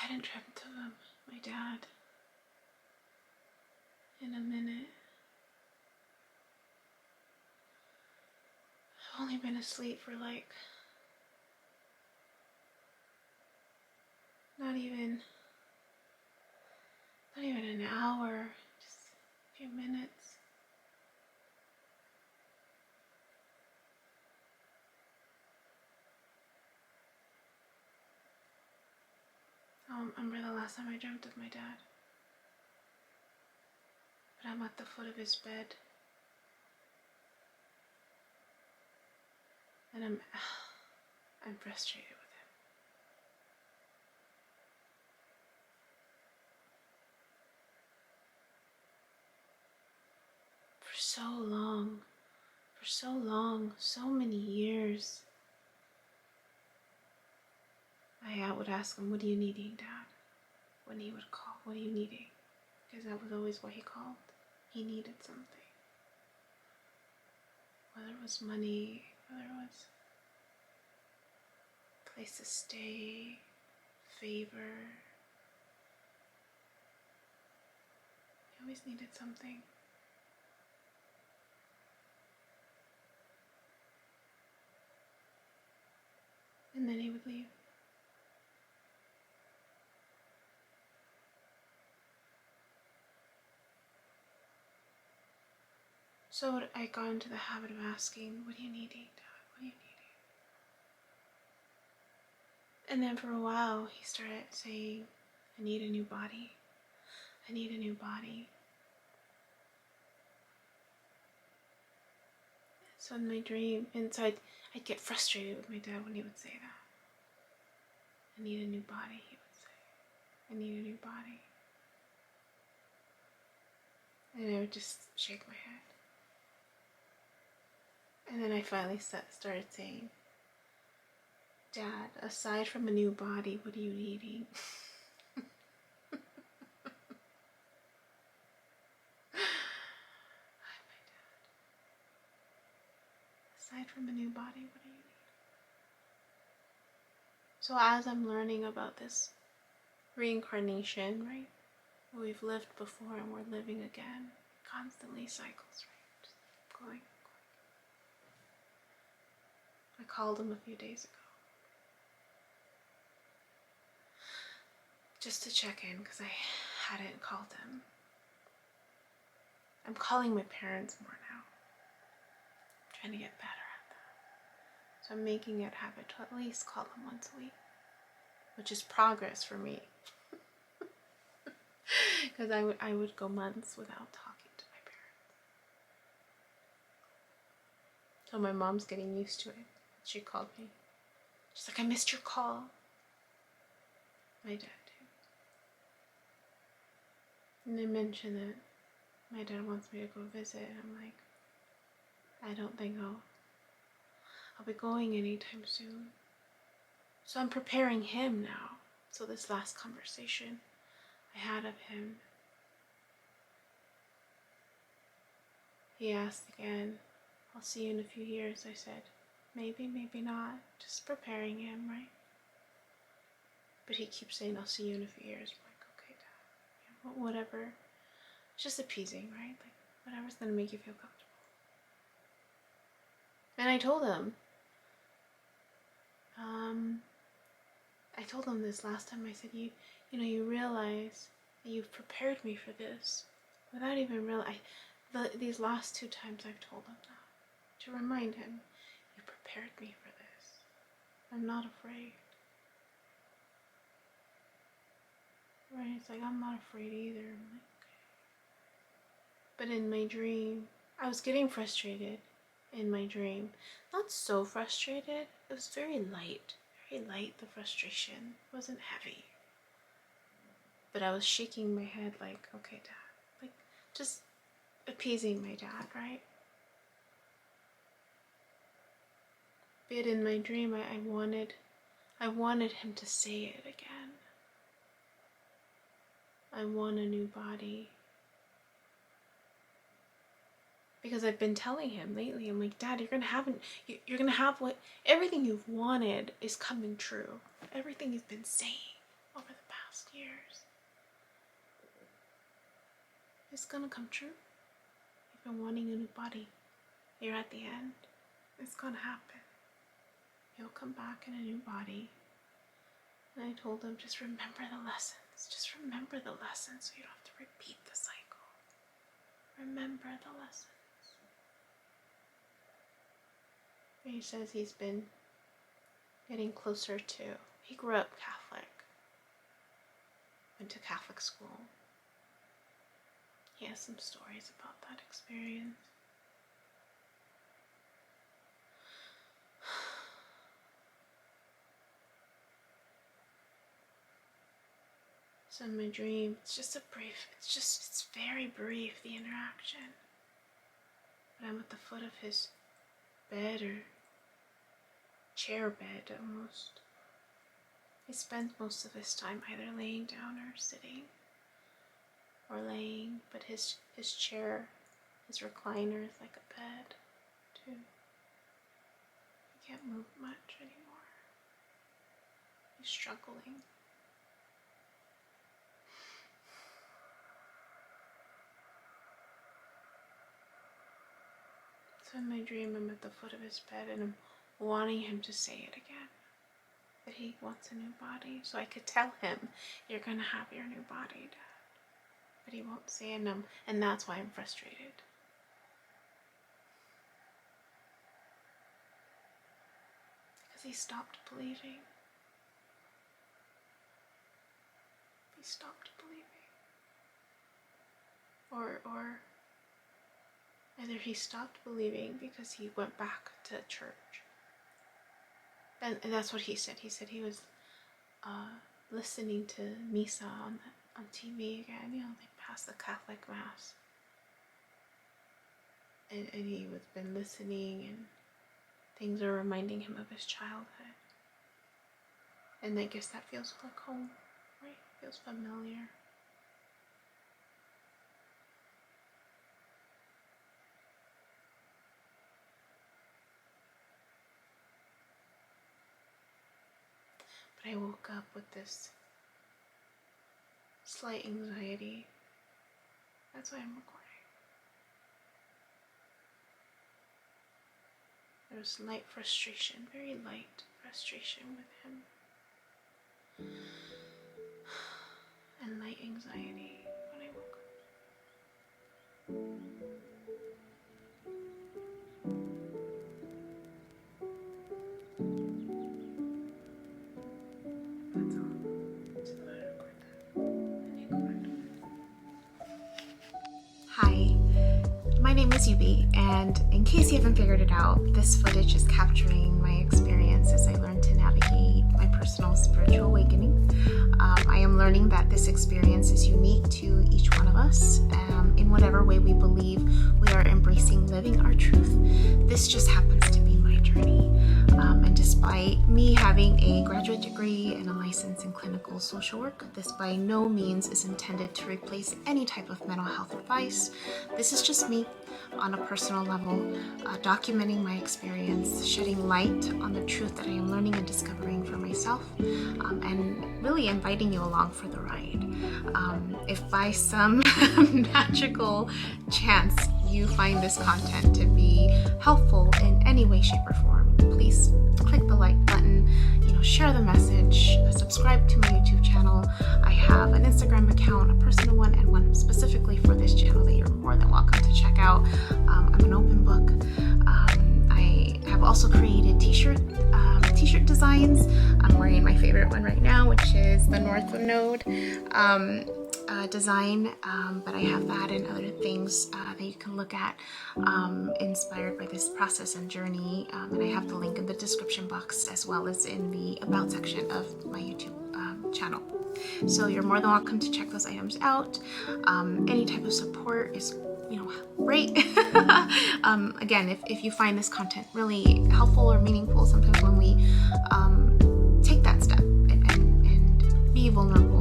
hadn't dreamt of my dad in a minute. I've only been asleep for like not even an hour, just a few minutes. I don't remember the last time I dreamt of my dad. But I'm at the foot of his bed. And I'm frustrated with him. For so long, so many years, I would ask him, "What are you needing, Dad?" When he would call, "What are you needing?" Because that was always what he called. He needed something. Whether it was money, whether it was a place to stay, favor. He always needed something. And then he would leave. So I got into the habit of asking, "What are you needing, Dad? What are you needing?" And then for a while, he started saying, "I need a new body. I need a new body." So in my dream, inside, I'd get frustrated with my dad when he would say that. "I need a new body," he would say. "I need a new body." And I would just shake my head. And then I finally started saying, "Dad, aside from a new body, what are you needing?" Aside from a new body, what do you need? So as I'm learning about this reincarnation, right? We've lived before and we're living again. Constantly cycles, right? Just going. I called him a few days ago. Just to check in, because I hadn't called him. I'm calling my parents more now. I'm trying to get better at that. So I'm making it a habit to at least call them once a week, which is progress for me. Because I would go months without talking to my parents. So my mom's getting used to it. She called me. She's like, "I missed your call." My dad too. And they mentioned that my dad wants me to go visit. I'm like, I don't think I'll be going anytime soon. So I'm preparing him now. So this last conversation I had of him, he asked again, "I'll see you in a few years." I said, "Maybe, maybe not." Just preparing him, right? But he keeps saying, "I'll see you in a few years." I'm like, "Okay, Dad. Yeah, whatever." It's just appeasing, right? Like, whatever's gonna make you feel comfortable. And I told him, this last time. I said, you realize that you've prepared me for this without even realizing. These last 2 times I've told him that, to remind him, "You prepared me for this. I'm not afraid." Right? It's like, I'm not afraid either. I'm like, okay. But in my dream, I was getting frustrated in my dream. Not so frustrated. It was very light. Very light, the frustration. It wasn't heavy. But I was shaking my head like, "Okay, Dad." Like, just appeasing my dad, right? But in my dream, I wanted him to say it again. I want a new body. Because I've been telling him lately, I'm like, "Dad, you're gonna have everything you've wanted is coming true. Everything you've been saying over the past past years. It's gonna come true. You've been wanting a new body. You're at the end. It's gonna happen. You'll come back in a new body. And I told him, just remember the lessons. Just remember the lessons so you don't have to repeat the cycle. Remember the lessons. And he says he's been getting closer to, he grew up Catholic. Went to Catholic school. He has some stories about that experience. So in my dream, it's very brief, the interaction. But I'm at the foot of his bed, or chair bed almost. He spends most of his time either laying down or sitting, or laying, but his chair, his recliner is like a bed too. He can't move much anymore. He's struggling. So in my dream, I'm at the foot of his bed and I'm wanting him to say it again. That he wants a new body. So I could tell him, you're gonna have your new body, Dad. But he won't say it, and that's why I'm frustrated. Because he stopped believing. He stopped believing. Or either he stopped believing because he went back to church. And that's what he said. He said he was listening to Misa on TV again. You know, they passed the Catholic Mass. And he was been listening, and things are reminding him of his childhood. And I guess that feels like home, right? Feels familiar. But I woke up with this slight anxiety. That's why I'm recording. There was light frustration, very light frustration with him. And light anxiety when I woke up. That's all. Just thought I'd record that. And you go back to it. Hi. My name is Yubi, and in case you haven't figured it out, this footage is capturing my experience as I learn to navigate my personal spiritual awakening. I am learning that this experience is unique to each one of us. In whatever way we believe we are embracing living our truth, this just happens to be my journey. And despite me having a graduate degree and a license in clinical social work, this by no means is intended to replace any type of mental health advice. This is just me on a personal level, documenting my experience, shedding light on the truth that I am learning and discovering for myself, and really inviting you along for the ride. If by some magical chance you find this content to be helpful in any way, shape, or form, please click the like button, share the message, subscribe to my YouTube channel. I have an Instagram account, a personal one, and one specifically for this channel that you're more than welcome to check out. I'm an open book. I have also created t-shirt designs. I'm wearing my favorite one right now, which is the North Node design, but I have that and other things that you can look at inspired by this process and journey, and I have the link in the description box as well as in the about section of my YouTube channel. So you're more than welcome to check those items out. Any type of support is great. Again, if you find this content really helpful or meaningful, sometimes when we take that step and be vulnerable,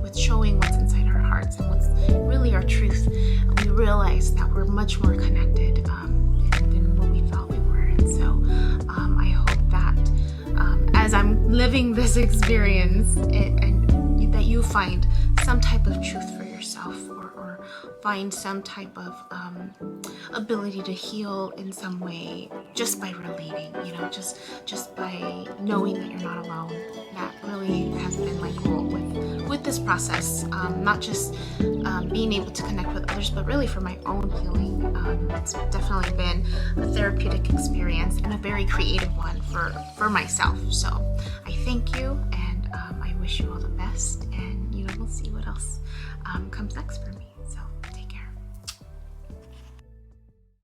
with showing what's inside our hearts and what's really our truth, we realize that we're much more connected than what we thought we were. And so I hope that as I'm living this experience, and that you you find some type of truth for yourself, or find some type of ability to heal in some way just by relating, you know, just by knowing that you're not alone. That really has been my goal with this process, not just being able to connect with others, but really for my own healing. It's definitely been a therapeutic experience and a very creative one for myself. So I thank you, and I wish you all the best, and we'll see what else comes next for me.